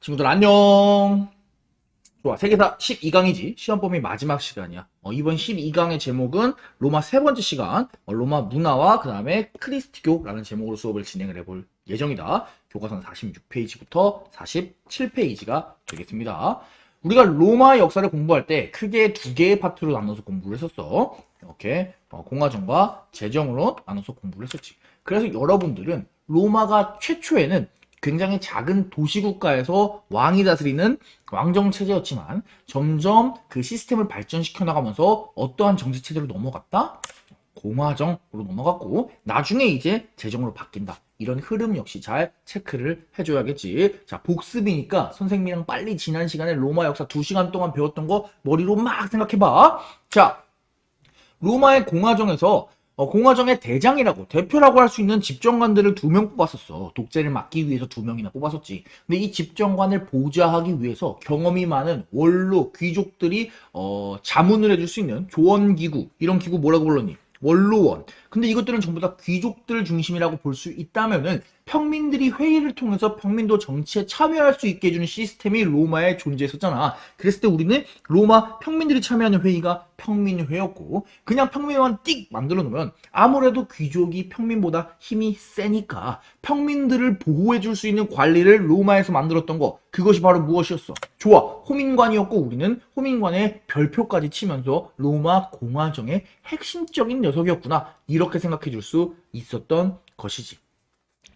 친구들 안녕. 좋아. 세계사 12강이지. 시험 범위 마지막 시간이야. 이번 12강의 제목은 로마 세 번째 시간, 로마 문화와 그 다음에 크리스티교라는 제목으로 수업을 진행을 해볼 예정이다. 교과서는 46페이지부터 47페이지가 되겠습니다. 우리가 로마 역사를 공부할 때 크게 두 개의 파트로 나눠서 공부를 했었어. 이렇게 공화정과 제정으로 나눠서 공부를 했었지. 그래서 여러분들은 로마가 최초에는 굉장히 작은 도시국가에서 왕이 다스리는 왕정체제였지만 점점 그 시스템을 발전시켜 나가면서 어떠한 정치체제로 넘어갔다? 공화정으로 넘어갔고 나중에 이제 제정으로 바뀐다. 이런 흐름 역시 잘 체크를 해줘야겠지. 자, 복습이니까 선생님이랑 빨리 지난 시간에 로마 역사 2시간 동안 배웠던 거 머리로 막 생각해봐. 자, 로마의 공화정에서 공화정의 대장이라고 대표라고 할 수 있는 집정관들을 2명 뽑았었어. 독재를 막기 위해서 2명이나 뽑았었지. 근데 이 집정관을 보좌하기 위해서 경험이 많은 원로 귀족들이 자문을 해줄 수 있는 조언기구, 이런 기구 뭐라고 불렀니? 원로원. 근데 이것들은 전부 다 귀족들 중심이라고 볼 수 있다면은 평민들이 회의를 통해서 평민도 정치에 참여할 수 있게 해주는 시스템이 로마에 존재했었잖아. 그랬을 때 우리는 로마 평민들이 참여하는 회의가 평민회였고 그냥 평민만 띡 만들어 놓으면 아무래도 귀족이 평민보다 힘이 세니까 평민들을 보호해 줄 수 있는 관리를 로마에서 만들었던 거, 그것이 바로 무엇이었어? 좋아, 호민관이었고 우리는 호민관에 별표까지 치면서 로마 공화정의 핵심적인 녀석이었구나, 이렇게 생각해 줄 수 있었던 것이지.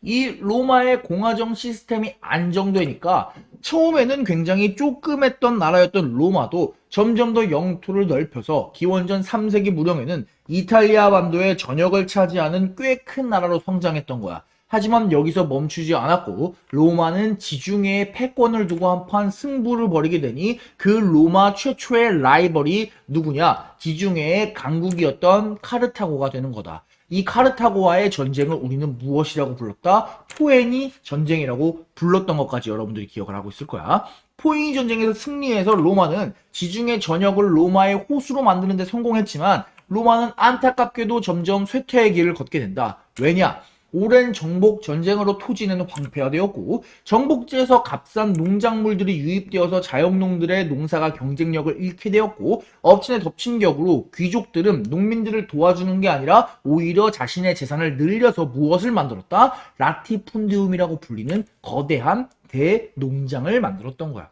이 로마의 공화정 시스템이 안정되니까 처음에는 굉장히 조그맸던 나라였던 로마도 점점 더 영토를 넓혀서 기원전 3세기 무렵에는 이탈리아 반도의 전역을 차지하는 꽤 큰 나라로 성장했던 거야. 하지만 여기서 멈추지 않았고 로마는 지중해에 패권을 두고 한판 승부를 벌이게 되니 그 로마 최초의 라이벌이 누구냐? 지중해의 강국이었던 카르타고가 되는 거다. 이 카르타고와의 전쟁을 우리는 무엇이라고 불렀다? 포에니 전쟁이라고 불렀던 것까지 여러분들이 기억을 하고 있을 거야. 포에니 전쟁에서 승리해서 로마는 지중해 전역을 로마의 호수로 만드는 데 성공했지만 로마는 안타깝게도 점점 쇠퇴의 길을 걷게 된다. 왜냐? 오랜 정복 전쟁으로 토지는 황폐화되었고 정복지에서 값싼 농작물들이 유입되어서 자영농들의 농사가 경쟁력을 잃게 되었고 엎친에 덮친 격으로 귀족들은 농민들을 도와주는 게 아니라 오히려 자신의 재산을 늘려서 무엇을 만들었다? 라티푼디움이라고 불리는 거대한 대농장을 만들었던 거야.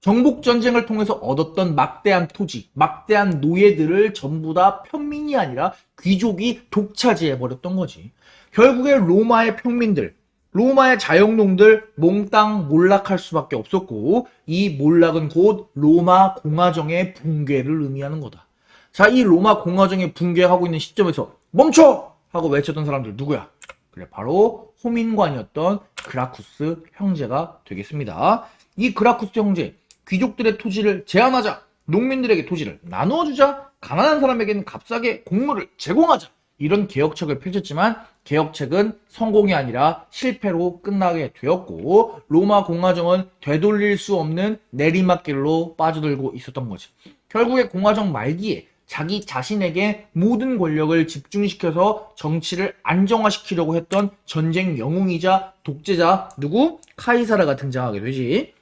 정복전쟁을 통해서 얻었던 막대한 토지, 막대한 노예들을 전부 다 평민이 아니라 귀족이 독차지해버렸던 거지. 결국에 로마의 평민들, 로마의 자영농들 몽땅 몰락할 수밖에 없었고 이 몰락은 곧 로마 공화정의 붕괴를 의미하는 거다. 자, 이 로마 공화정이 붕괴하고 있는 시점에서 멈춰! 하고 외쳤던 사람들 누구야? 그래, 바로 호민관이었던 그라쿠스 형제가 되겠습니다. 이 그라쿠스 형제, 귀족들의 토지를 제한하자, 농민들에게 토지를 나누어주자, 가난한 사람에게는 값싸게 곡물을 제공하자, 이런 개혁책을 펼쳤지만 개혁책은 성공이 아니라 실패로 끝나게 되었고 로마 공화정은 되돌릴 수 없는 내리막길로 빠져들고 있었던 거지. 결국에 공화정 말기에 자기 자신에게 모든 권력을 집중시켜서 정치를 안정화시키려고 했던 전쟁 영웅이자 독재자 누구? 카이사르가 등장하게 되지.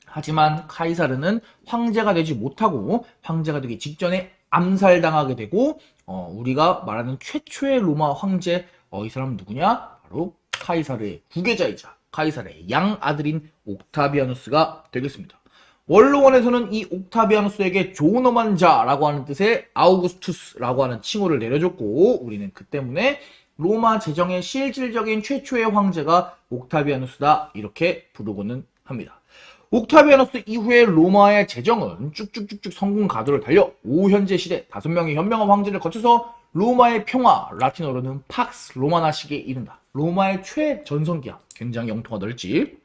하지만 카이사르는 황제가 되지 못하고 황제가 되기 직전에 암살당하게 되고 우리가 말하는 최초의 로마 황제, 이 사람은 누구냐? 바로 카이사르의 후계자이자 카이사르의 양아들인 옥타비아누스가 되겠습니다. 원로원에서는 이 옥타비아누스에게 존엄한 자라고 하는 뜻의 아우구스투스라고 하는 칭호를 내려줬고 우리는 그 때문에 로마 제정의 실질적인 최초의 황제가 옥타비아누스다, 이렇게 부르고는 합니다. 옥타비아누스 이후에 로마의 제정은 쭉쭉쭉쭉 성공 가도를 달려 오현재 시대 5명의 현명한 황제를 거쳐서 로마의 평화, 라틴어로는 팍스 로마나식에 이른다. 로마의 최전성기야. 굉장히 영토가 넓지.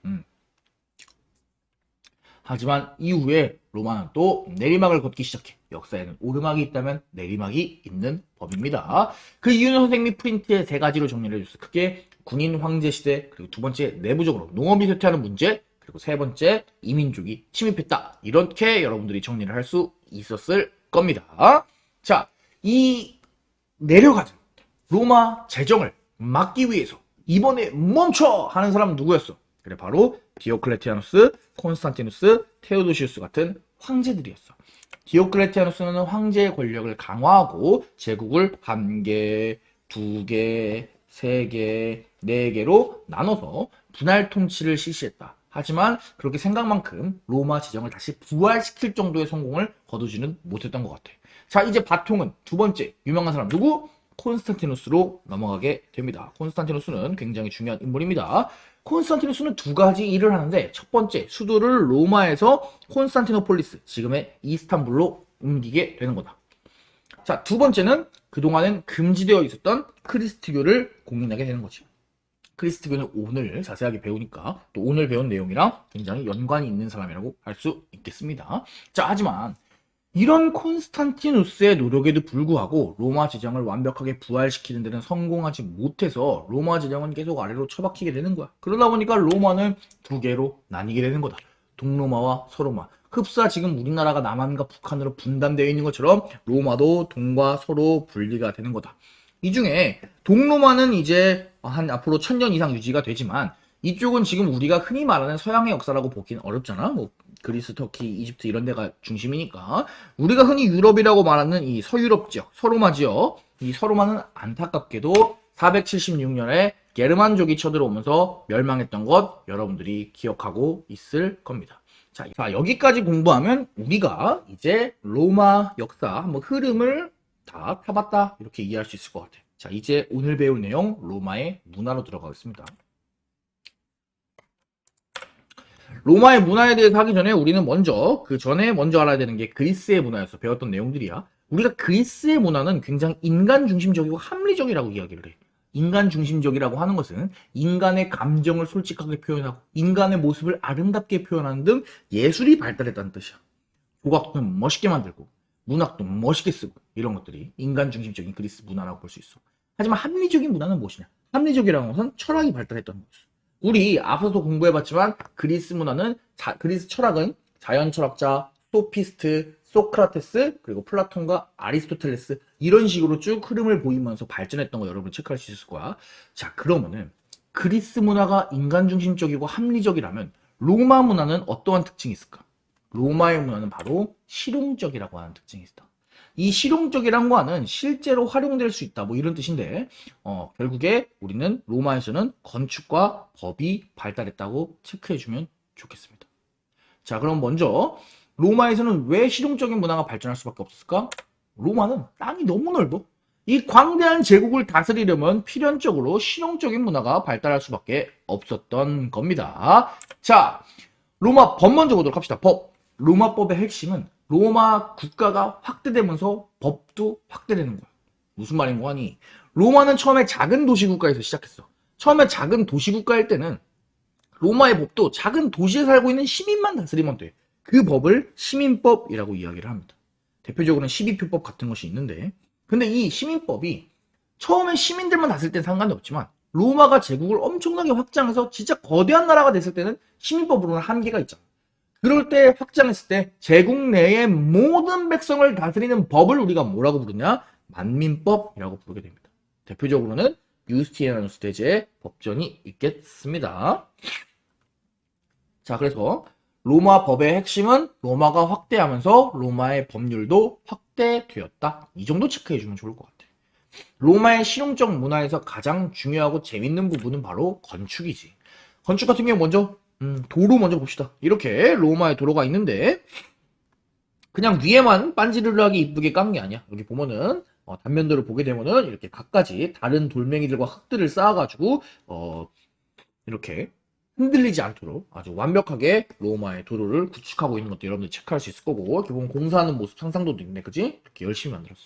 하지만 이후에 로마는 또 내리막을 걷기 시작해. 역사에는 오르막이 있다면 내리막이 있는 법입니다. 그 이유는 선생님이 프린트에 3가지로 정리를 해줬어. 크게 군인 황제 시대, 그리고 2번째 내부적으로 농업이 쇠퇴하는 문제, 그리고 3번째 이민족이 침입했다. 이렇게 여러분들이 정리를 할 수 있었을 겁니다. 자, 이 내려가는 로마 제정을 막기 위해서 이번에 멈춰! 하는 사람은 누구였어? 그래 바로 디오클레티아누스, 콘스탄티누스, 테오도시우스 같은 황제들이었어. 디오클레티아누스는 황제의 권력을 강화하고 제국을 1개, 2개, 3개, 4개로 나눠서 분할 통치를 실시했다. 하지만 그렇게 생각만큼 로마 지정을 다시 부활시킬 정도의 성공을 거두지는 못했던 것 같아. 자, 이제 바통은 두 번째 유명한 사람 누구? 콘스탄티누스로 넘어가게 됩니다. 콘스탄티누스는 굉장히 중요한 인물입니다. 콘스탄티누스는 두 가지 일을 하는데 첫 번째, 수도를 로마에서 콘스탄티노폴리스, 지금의 이스탄불로 옮기게 되는 거다. 자, 두 번째는 그동안은 금지되어 있었던 크리스트교를 공인하게 되는 거지. 크리스트교는 오늘 자세하게 배우니까 또 오늘 배운 내용이랑 굉장히 연관이 있는 사람이라고 할 수 있겠습니다. 자, 하지만 이런 콘스탄티누스의 노력에도 불구하고 로마 지정을 완벽하게 부활시키는 데는 성공하지 못해서 로마 지정은 계속 아래로 처박히게 되는 거야. 그러다 보니까 로마는 두 개로 나뉘게 되는 거다. 동로마와 서로마. 흡사 지금 우리나라가 남한과 북한으로 분단되어 있는 것처럼 로마도 동과 서로 분리가 되는 거다. 이 중에 동로마는 이제 한 앞으로 1000년 이상 유지가 되지만 이쪽은 지금 우리가 흔히 말하는 서양의 역사라고 보기는 어렵잖아. 뭐 그리스, 터키, 이집트 이런 데가 중심이니까 우리가 흔히 유럽이라고 말하는 이 서유럽 지역, 서로마 지역, 이 서로마는 안타깝게도 476년에 게르만족이 쳐들어오면서 멸망했던 것 여러분들이 기억하고 있을 겁니다. 자, 여기까지 공부하면 우리가 이제 로마 역사 한번 흐름을 다 타봤다 이렇게 이해할 수 있을 것 같아요. 자, 이제 오늘 배울 내용 로마의 문화로 들어가겠습니다. 로마의 문화에 대해서 하기 전에 우리는 그 전에 먼저 알아야 되는 게 그리스의 문화였어. 배웠던 내용들이야. 우리가 그리스의 문화는 굉장히 인간 중심적이고 합리적이라고 이야기를 해. 인간 중심적이라고 하는 것은 인간의 감정을 솔직하게 표현하고 인간의 모습을 아름답게 표현하는 등 예술이 발달했다는 뜻이야. 조각도 멋있게 만들고 문학도 멋있게 쓰고 이런 것들이 인간 중심적인 그리스 문화라고 볼 수 있어. 하지만 합리적인 문화는 무엇이냐? 합리적이라는 것은 철학이 발달했다는 거죠. 우리 앞서도 공부해봤지만 그리스 문화는 그리스 철학은 자연 철학자, 소피스트, 소크라테스, 그리고 플라톤과 아리스토텔레스 이런 식으로 쭉 흐름을 보이면서 발전했던 거 여러분 체크할 수 있을 거야. 자, 그러면은 그리스 문화가 인간 중심적이고 합리적이라면 로마 문화는 어떠한 특징이 있을까? 로마의 문화는 바로 실용적이라고 하는 특징이 있다. 이 실용적이란 거는 실제로 활용될 수 있다 뭐 이런 뜻인데 결국에 우리는 로마에서는 건축과 법이 발달했다고 체크해주면 좋겠습니다. 자, 그럼 먼저 로마에서는 왜 실용적인 문화가 발전할 수밖에 없었을까? 로마는 땅이 너무 넓어. 이 광대한 제국을 다스리려면 필연적으로 실용적인 문화가 발달할 수밖에 없었던 겁니다. 자, 로마 법 먼저 보도록 합시다. 법. 로마법의 핵심은 로마 국가가 확대되면서 법도 확대되는 거야. 무슨 말인고 하니 로마는 처음에 작은 도시국가에서 시작했어. 처음에 작은 도시국가일 때는 로마의 법도 작은 도시에 살고 있는 시민만 다스리면 돼. 그 법을 시민법이라고 이야기를 합니다. 대표적으로는 12표법 같은 것이 있는데 근데 이 시민법이 처음에 시민들만 다스릴 땐 상관이 없지만 로마가 제국을 엄청나게 확장해서 진짜 거대한 나라가 됐을 때는 시민법으로는 한계가 있잖아. 그럴 때 확장했을 때 제국 내의 모든 백성을 다스리는 법을 우리가 뭐라고 부르냐? 만민법이라고 부르게 됩니다. 대표적으로는 유스티니아누스 대제의 법전이 있겠습니다. 자, 그래서 로마 법의 핵심은 로마가 확대하면서 로마의 법률도 확대되었다. 이 정도 체크해주면 좋을 것 같아요. 로마의 실용적 문화에서 가장 중요하고 재밌는 부분은 바로 건축이지. 건축 같은 경우 먼저 도로 먼저 봅시다. 이렇게 로마의 도로가 있는데 그냥 위에만 빤지르르하게 이쁘게 깐 게 아니야. 여기 보면은 단면도를 보게 되면은 이렇게 각가지 다른 돌멩이들과 흙들을 쌓아가지고 이렇게 흔들리지 않도록 아주 완벽하게 로마의 도로를 구축하고 있는 것도 여러분들 체크할 수 있을 거고 이렇게 보면 공사하는 모습 상상도도 있네, 그지? 이렇게 열심히 만들었어.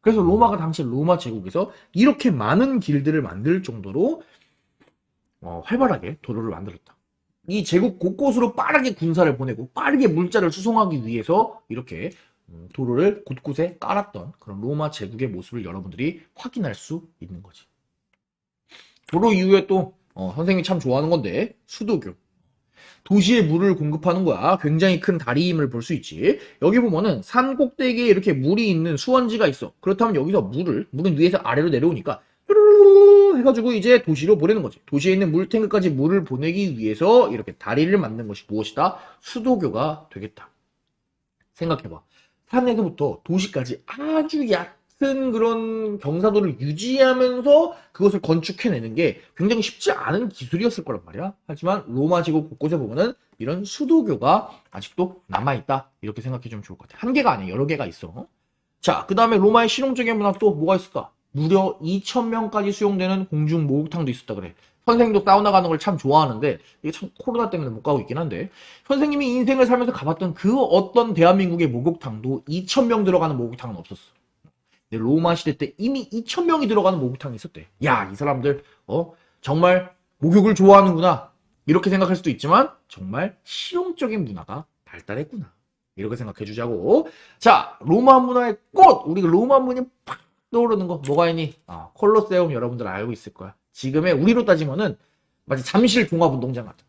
그래서 로마가 당시 로마 제국에서 이렇게 많은 길들을 만들 정도로 활발하게 도로를 만들었다. 이 제국 곳곳으로 빠르게 군사를 보내고 빠르게 물자를 수송하기 위해서 이렇게 도로를 곳곳에 깔았던 그런 로마 제국의 모습을 여러분들이 확인할 수 있는 거지. 도로 이후에 또 선생님이 참 좋아하는 건데 수도교. 도시에 물을 공급하는 거야. 굉장히 큰 다리임을 볼 수 있지. 여기 보면은 산 꼭대기에 이렇게 물이 있는 수원지가 있어. 그렇다면 여기서 물은 위에서 아래로 내려오니까 해가지고 이제 도시로 보내는 거지. 도시에 있는 물탱크까지 물을 보내기 위해서 이렇게 다리를 만든 것이 무엇이다? 수도교가 되겠다. 생각해봐. 산에서부터 도시까지 아주 얕은 그런 경사도를 유지하면서 그것을 건축해내는 게 굉장히 쉽지 않은 기술이었을 거란 말이야. 하지만 로마 제국 곳곳에 보면은 이런 수도교가 아직도 남아있다. 이렇게 생각해주면 좋을 것 같아. 한 개가 아니야. 여러 개가 있어. 자, 그 다음에 로마의 실용적인 문화 또 뭐가 있을까? 무려 2,000명까지 수용되는 공중 목욕탕도 있었다 그래. 선생님도 사우나 가는 걸 참 좋아하는데 이게 참 코로나 때문에 못 가고 있긴 한데 선생님이 인생을 살면서 가봤던 그 어떤 대한민국의 목욕탕도 2,000명 들어가는 목욕탕은 없었어. 근데 로마 시대 때 이미 2,000명이 들어가는 목욕탕이 있었대. 야, 이 사람들 정말 목욕을 좋아하는구나. 이렇게 생각할 수도 있지만 정말 실용적인 문화가 발달했구나. 이렇게 생각해 주자고. 자, 로마 문화의 꽃! 우리 로마 문이 팍 떠오르는 거 뭐가 있니? 콜로세움 여러분들 알고 있을 거야. 지금의 우리로 따지면은 마치 잠실 종합운동장 같은 거.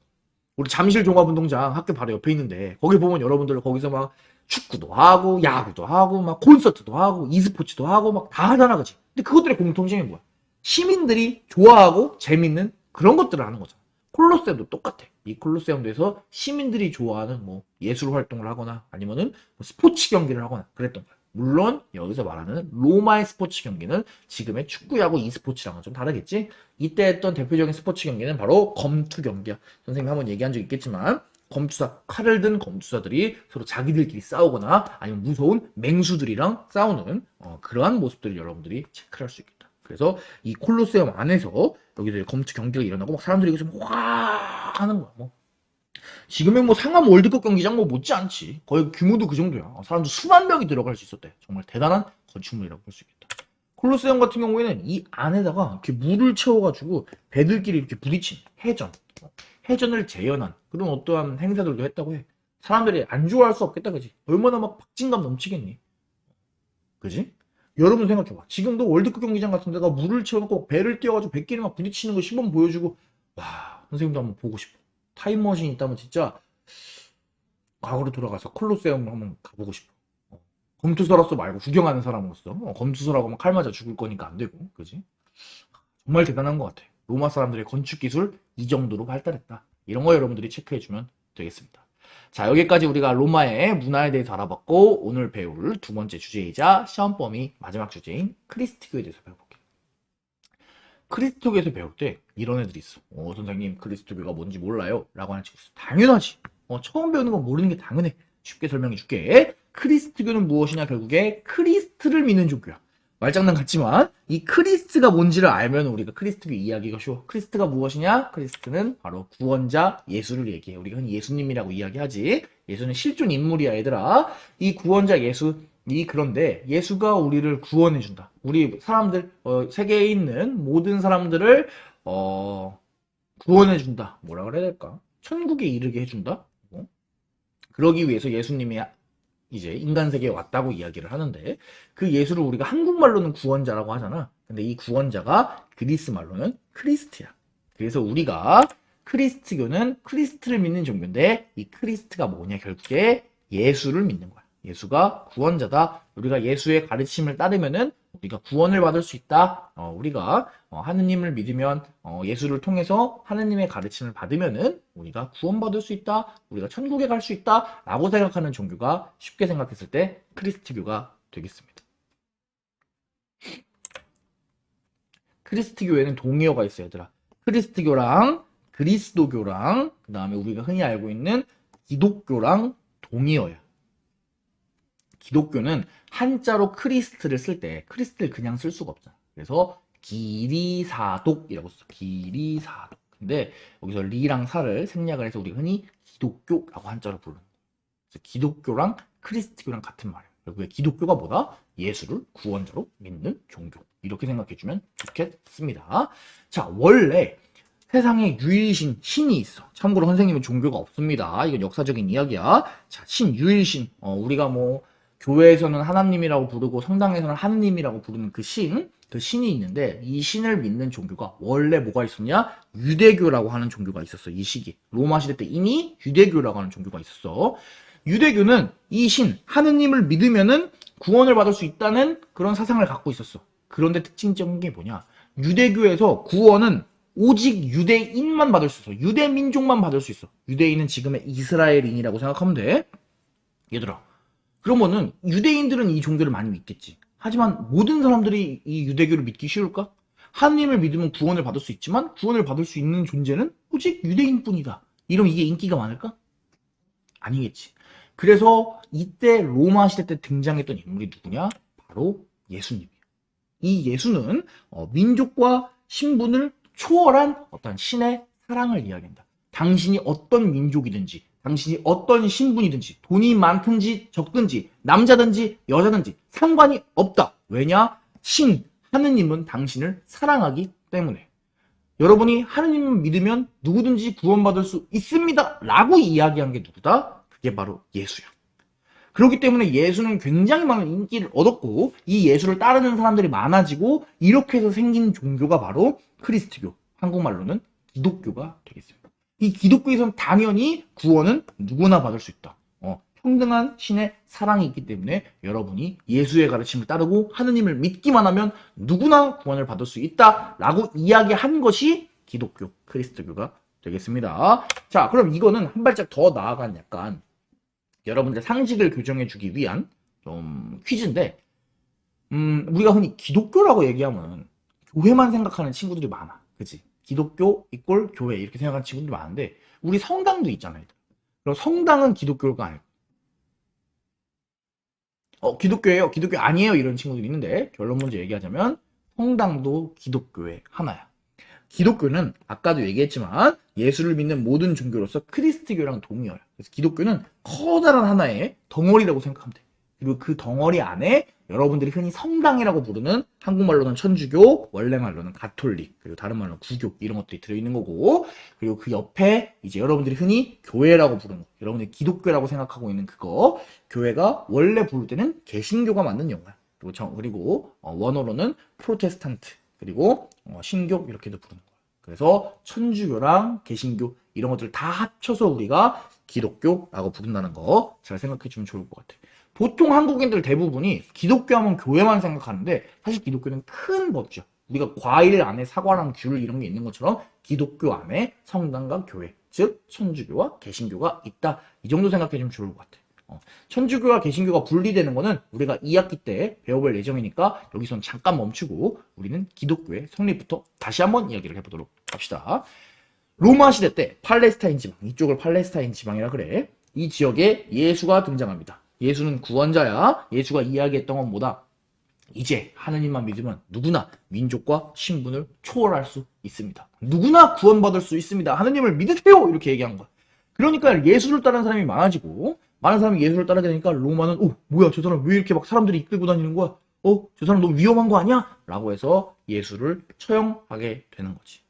우리 잠실 종합운동장 학교 바로 옆에 있는데 거기 보면 여러분들 거기서 막 축구도 하고 야구도 하고 막 콘서트도 하고 e스포츠도 하고 막 다 하잖아, 그치? 근데 그것들의 공통점이 뭐야? 시민들이 좋아하고 재밌는 그런 것들을 하는 거잖아. 콜로세움도 똑같아. 이 콜로세움에서 시민들이 좋아하는 뭐 예술 활동을 하거나 아니면은 뭐 스포츠 경기를 하거나 그랬던 거야. 물론 여기서 말하는 로마의 스포츠 경기는 지금의 축구, 야구, e스포츠랑은 좀 다르겠지? 이때 했던 대표적인 스포츠 경기는 바로 검투 경기야. 선생님 한번 얘기한 적 있겠지만 검투사, 칼을 든 검투사들이 서로 자기들끼리 싸우거나 아니면 무서운 맹수들이랑 싸우는 그러한 모습들을 여러분들이 체크를 할 수 있겠다. 그래서 이 콜로세움 안에서 여기서 검투 경기가 일어나고 막 사람들이 여기서 와 하는 거야. 뭐 지금의 뭐 상암 월드컵 경기장 뭐 못지않지. 거의 규모도 그 정도야. 사람들 수만 명이 들어갈 수 있었대. 정말 대단한 건축물이라고 볼 수 있겠다. 콜로세움 같은 경우에는 이 안에다가 이렇게 물을 채워가지고 배들끼리 이렇게 부딪힌 해전을 재현한 그런 어떠한 행사들도 했다고 해. 사람들이 안 좋아할 수 없겠다, 그지? 얼마나 막 박진감 넘치겠니? 그지? 여러분 생각해봐. 지금도 월드컵 경기장 같은 데가 물을 채워놓고 배를 띄워가지고 배끼리 막 부딪히는 거 시범 보여주고, 와, 선생님도 한번 보고 싶어. 타임머신이 있다면 진짜 과거로 돌아가서 콜로세움을 한번 가보고 싶어. 검투서로서 말고 구경하는 사람으로서 검투서라고 하면 칼 맞아 죽을 거니까 안 되고, 그지? 정말 대단한 것 같아. 로마 사람들의 건축 기술 이 정도로 발달했다. 이런 거 여러분들이 체크해주면 되겠습니다. 자, 여기까지 우리가 로마의 문화에 대해서 알아봤고 오늘 배울 두 번째 주제이자 시험 범위 마지막 주제인 크리스티교에 대해서 배워볼게요. 크리스토교에서 배울 때 이런 애들이 있어. 선생님 크리스토교가 뭔지 몰라요? 라고 하는 친구 있어. 당연하지. 처음 배우는 건 모르는 게 당연해. 쉽게 설명해 줄게. 크리스토교는 무엇이냐? 결국에 크리스트를 믿는 종교야. 말장난 같지만 이 크리스트가 뭔지를 알면 우리가 크리스토교 이해하기가 쉬워. 크리스트가 무엇이냐? 크리스트는 바로 구원자 예수를 얘기해. 우리가 흔히 예수님이라고 이야기하지. 예수는 실존 인물이야, 얘들아. 이 구원자 예수 그런데 예수가 우리를 구원해준다. 우리 사람들 세계에 있는 모든 사람들을 구원해준다. 뭐라 그래야 될까? 천국에 이르게 해준다. 그러기 위해서 예수님이 이제 인간 세계에 왔다고 이야기를 하는데 그 예수를 우리가 한국말로는 구원자라고 하잖아. 근데 이 구원자가 그리스 말로는 크리스트야. 그래서 우리가 크리스트교는 크리스트를 믿는 종교인데 이 크리스트가 뭐냐? 결국에 예수를 믿는 거야. 예수가 구원자다. 우리가 예수의 가르침을 따르면은 우리가 구원을 받을 수 있다. 우리가 하느님을 믿으면 예수를 통해서 하느님의 가르침을 받으면은 우리가 구원받을 수 있다. 우리가 천국에 갈 수 있다. 라고 생각하는 종교가 쉽게 생각했을 때 크리스트교가 되겠습니다. 크리스트교에는 동의어가 있어요, 얘들아. 크리스트교랑 그리스도교랑 그 다음에 우리가 흔히 알고 있는 기독교랑 동의어야. 기독교는 한자로 크리스트를 쓸 때 크리스트를 그냥 쓸 수가 없잖아. 그래서 기리사독이라고 써. 기리사독. 근데 여기서 리랑 사를 생략을 해서 우리가 흔히 기독교라고 한자로 부르는 거야. 그래서 기독교랑 크리스트교랑 같은 말이에요. 결국에 기독교가 뭐다? 예수를 구원자로 믿는 종교. 이렇게 생각해주면 좋겠습니다. 자, 원래 세상에 유일신 신이 있어. 참고로 선생님은 종교가 없습니다. 이건 역사적인 이야기야. 자, 유일신. 우리가 뭐 교회에서는 하나님이라고 부르고 성당에서는 하느님이라고 부르는 그 신이 있는데 이 신을 믿는 종교가 원래 뭐가 있었냐? 유대교라고 하는 종교가 있었어. 이 시기. 로마 시대 때 이미 유대교라고 하는 종교가 있었어. 유대교는 이 하느님을 믿으면은 구원을 받을 수 있다는 그런 사상을 갖고 있었어. 그런데 특징적인 게 뭐냐? 유대교에서 구원은 오직 유대인만 받을 수 있어. 유대민족만 받을 수 있어. 유대인은 지금의 이스라엘인이라고 생각하면 돼. 얘들아, 그러면은 유대인들은 이 종교를 많이 믿겠지. 하지만 모든 사람들이 이 유대교를 믿기 쉬울까? 하느님을 믿으면 구원을 받을 수 있지만 구원을 받을 수 있는 존재는 오직 유대인뿐이다. 이러면 이게 인기가 많을까? 아니겠지. 그래서 이때 로마 시대 때 등장했던 인물이 누구냐? 바로 예수님이에요. 이 예수는 민족과 신분을 초월한 어떤 신의 사랑을 이야기한다. 당신이 어떤 민족이든지, 당신이 어떤 신분이든지, 돈이 많든지 적든지, 남자든지 여자든지 상관이 없다. 왜냐? 하느님은 당신을 사랑하기 때문에. 여러분이 하느님을 믿으면 누구든지 구원받을 수 있습니다. 라고 이야기한 게 누구다? 그게 바로 예수야. 그렇기 때문에 예수는 굉장히 많은 인기를 얻었고 이 예수를 따르는 사람들이 많아지고 이렇게 해서 생긴 종교가 바로 크리스트교, 한국말로는 기독교가 되겠습니다. 이 기독교에서는 당연히 구원은 누구나 받을 수 있다. 평등한 신의 사랑이 있기 때문에 여러분이 예수의 가르침을 따르고 하느님을 믿기만 하면 누구나 구원을 받을 수 있다라고 이야기한 것이 기독교, 크리스트교가 되겠습니다. 자, 그럼 이거는 한 발짝 더 나아간 약간 여러분들 상식을 교정해주기 위한 좀 퀴즈인데, 우리가 흔히 기독교라고 얘기하면 교회만 생각하는 친구들이 많아. 그치? 기독교 이꼴 교회 이렇게 생각하는 친구들이 많은데, 우리 성당도 있잖아요. 그럼 성당은 기독교가 아니고, 기독교예요? 기독교 아니에요? 이런 친구들이 있는데, 결론 먼저 얘기하자면, 성당도 기독교의 하나야. 기독교는 아까도 얘기했지만 예수를 믿는 모든 종교로서 크리스트교랑 동의어요. 그래서 기독교는 커다란 하나의 덩어리라고 생각하면 돼. 그리고 그 덩어리 안에 여러분들이 흔히 성당이라고 부르는 한국말로는 천주교, 원래 말로는 가톨릭, 그리고 다른 말로는 구교 이런 것들이 들어있는 거고, 그리고 그 옆에 이제 여러분들이 흔히 교회라고 부르는 거, 여러분들이 기독교라고 생각하고 있는 그거, 교회가 원래 부를 때는 개신교가 맞는 영어야. 그리고 원어로는 프로테스탄트, 그리고 신교 이렇게도 부르는 거예요. 그래서 천주교랑 개신교 이런 것들을 다 합쳐서 우리가 기독교라고 부른다는 거 잘 생각해 주면 좋을 것 같아요. 보통 한국인들 대부분이 기독교 하면 교회만 생각하는데 사실 기독교는 큰 법이죠. 우리가 과일 안에 사과랑 귤 이런 게 있는 것처럼 기독교 안에 성당과 교회, 즉 천주교와 개신교가 있다. 이 정도 생각해 주면 좋을 것 같아요. 천주교와 개신교가 분리되는 거는 우리가 2학기 때 배워볼 예정이니까 여기선 잠깐 멈추고 우리는 기독교의 성립부터 다시 한번 이야기를 해보도록 합시다. 로마 시대 때 팔레스타인 지방, 이쪽을 팔레스타인 지방이라 그래. 이 지역에 예수가 등장합니다. 예수는 구원자야. 예수가 이야기했던 건 뭐다? 이제 하느님만 믿으면 누구나 민족과 신분을 초월할 수 있습니다. 누구나 구원받을 수 있습니다. 하느님을 믿으세요! 이렇게 얘기한 거야. 그러니까 예수를 따르는 사람이 많아지고 많은 사람이 예수를 따르게 되니까 로마는 뭐야 저 사람 왜 이렇게 막 사람들이 이끌고 다니는 거야? 저 사람 너무 위험한 거 아니야? 라고 해서 예수를 처형하게 되는 거지.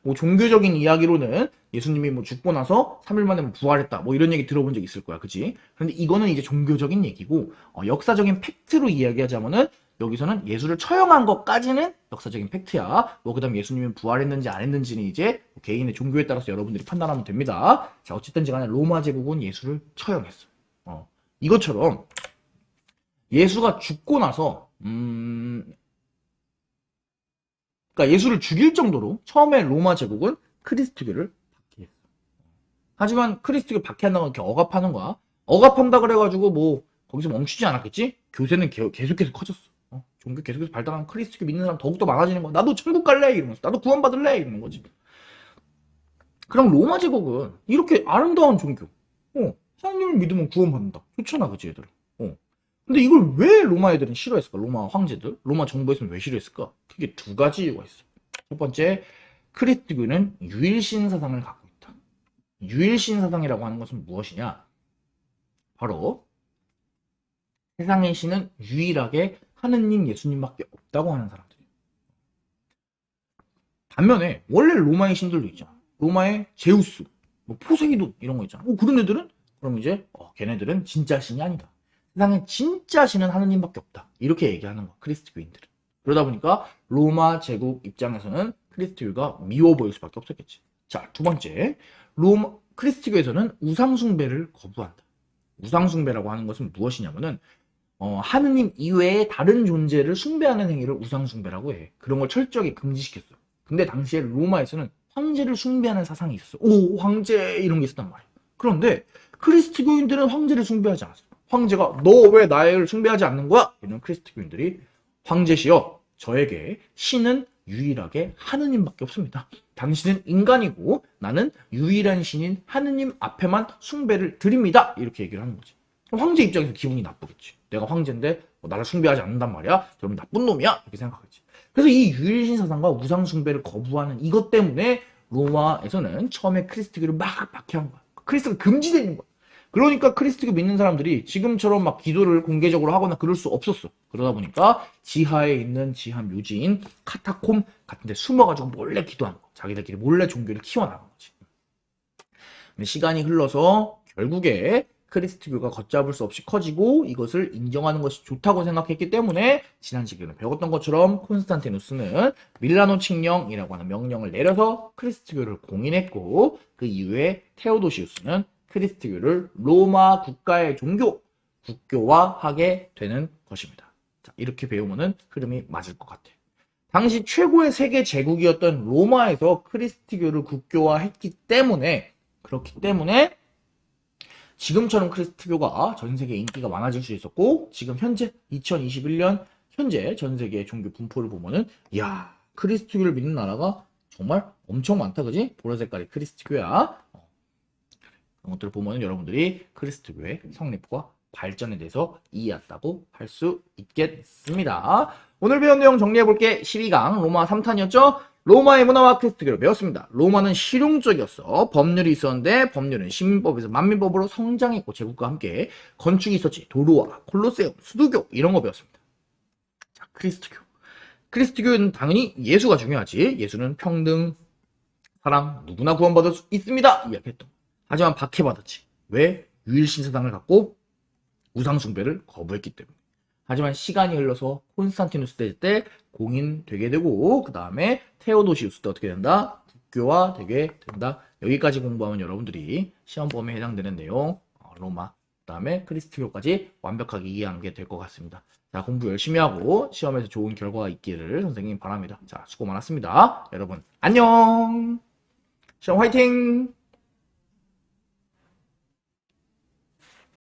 뭐 종교적인 이야기로는 예수님이 뭐 죽고 나서 3일 만에 뭐 부활했다 뭐 이런 얘기 들어본 적 있을 거야. 그치? 그런데 이거는 이제 종교적인 얘기고 역사적인 팩트로 이야기하자면은 여기서는 예수를 처형한 것까지는 역사적인 팩트야. 뭐 그다음 예수님이 부활했는지 안 했는지는 이제 개인의 종교에 따라서 여러분들이 판단하면 됩니다. 자, 어쨌든지 간에 로마 제국은 예수를 처형했어. 이것처럼 예수가 죽고 나서 그러니까 예수를 죽일 정도로 처음에 로마 제국은 크리스트교를 박해했어. 하지만 크리스트교 박해한다고 이렇게 억압하는 거야. 억압한다 그래가지고 뭐 거기서 멈추지 않았겠지? 교세는 계속해서 커졌어. 종교 계속해서 발달하면 크리스트교 믿는 사람 더욱더 많아지는 거야. 나도 천국 갈래 이러면서 나도 구원받을래 이러는 거지. 그럼 로마 제국은 이렇게 아름다운 종교, 하나님을 믿으면 구원받는다. 좋잖아, 그치 얘들. 근데 이걸 왜 로마 애들은 싫어했을까? 로마 황제들, 로마 정부에서는 왜 싫어했을까? 크게 두 가지 이유가 있어. 첫 번째, 크리스트교는 유일신 사상을 갖고 있다. 유일신 사상이라고 하는 것은 무엇이냐? 바로 세상의 신은 유일하게 하느님, 예수님밖에 없다고 하는 사람들이에요. 반면에 원래 로마의 신들도 있잖아. 로마의 제우스, 뭐 포세이돈 이런 거 있잖아. 그런 애들은 그럼 이제 걔네들은 진짜 신이 아니다. 세상에 진짜 신은 하느님밖에 없다. 이렇게 얘기하는 거야. 크리스트교인들은. 그러다 보니까 로마 제국 입장에서는 크리스트교가 미워 보일 수밖에 없었겠지. 자, 두 번째, 크리스트교에서는 우상숭배를 거부한다. 우상숭배라고 하는 것은 무엇이냐면은 하느님 이외의 다른 존재를 숭배하는 행위를 우상숭배라고 해. 그런 걸 철저하게 금지시켰어. 근데 당시에 로마에서는 황제를 숭배하는 사상이 있었어. 오, 황제 이런 게 있었단 말이야. 그런데 크리스트교인들은 황제를 숭배하지 않았어. 황제가 너 왜 나를 숭배하지 않는 거야? 이런 크리스트교인들이 황제시여 저에게 신은 유일하게 하느님밖에 없습니다. 당신은 인간이고 나는 유일한 신인 하느님 앞에만 숭배를 드립니다. 이렇게 얘기를 하는 거지. 황제 입장에서 기분이 나쁘겠지. 내가 황제인데 나를 숭배하지 않는단 말이야. 그럼 나쁜 놈이야. 이렇게 생각하겠지. 그래서 이 유일신 사상과 우상 숭배를 거부하는 이것 때문에 로마에서는 처음에 크리스트교를 막 박해한 거야. 크리스트가 금지되는 거야. 그러니까 크리스트교 믿는 사람들이 지금처럼 막 기도를 공개적으로 하거나 그럴 수 없었어. 그러다 보니까 지하에 있는 지하 묘지인 카타콤 같은 데 숨어가지고 몰래 기도하는 거. 자기들끼리 몰래 종교를 키워나간 거지. 근데 시간이 흘러서 결국에 크리스트교가 걷잡을 수 없이 커지고 이것을 인정하는 것이 좋다고 생각했기 때문에 지난 시간에 배웠던 것처럼 콘스탄티누스는 밀라노 칙령이라고 하는 명령을 내려서 크리스트교를 공인했고 그 이후에 테오도시우스는 크리스트교를 로마 국가의 종교, 국교화하게 되는 것입니다. 자, 이렇게 배우면은 흐름이 맞을 것 같아요. 당시 최고의 세계 제국이었던 로마에서 크리스트교를 국교화했기 때문에 그렇기 때문에 지금처럼 크리스트교가 전 세계에 인기가 많아질 수 있었고 지금 현재 2021년 현재 전 세계의 종교 분포를 보면은 이야 크리스트교를 믿는 나라가 정말 엄청 많다 그지? 보라 색깔이 크리스트교야. 그런 것들을 보면은 여러분들이 크리스트교의 성립과 발전에 대해서 이해했다고 할 수 있겠습니다. 오늘 배운 내용 정리해볼게. 12강 로마 3탄이었죠? 로마의 문화와 크리스트교를 배웠습니다. 로마는 실용적이었어. 법률이 있었는데 법률은 시민법에서 만민법으로 성장했고 제국과 함께 건축이 있었지. 도로와 콜로세움, 수도교 이런 거 배웠습니다. 자, 크리스트교. 크리스트교는 당연히 예수가 중요하지. 예수는 평등, 사랑, 누구나 구원받을 수 있습니다. 이야기했던. 하지만 박해받았지. 왜? 유일신 사상을 갖고 우상숭배를 거부했기 때문에. 하지만 시간이 흘러서 콘스탄티누스 때 공인되게 되고 그 다음에 테오도시우스 때 어떻게 된다? 국교화 되게 된다. 여기까지 공부하면 여러분들이 시험 범위에 해당되는 내용 로마 그 다음에 크리스트교까지 완벽하게 이해하는 게 될 것 같습니다. 자 공부 열심히 하고 시험에서 좋은 결과가 있기를 선생님 바랍니다. 자 수고 많았습니다. 여러분 안녕. 시험 화이팅.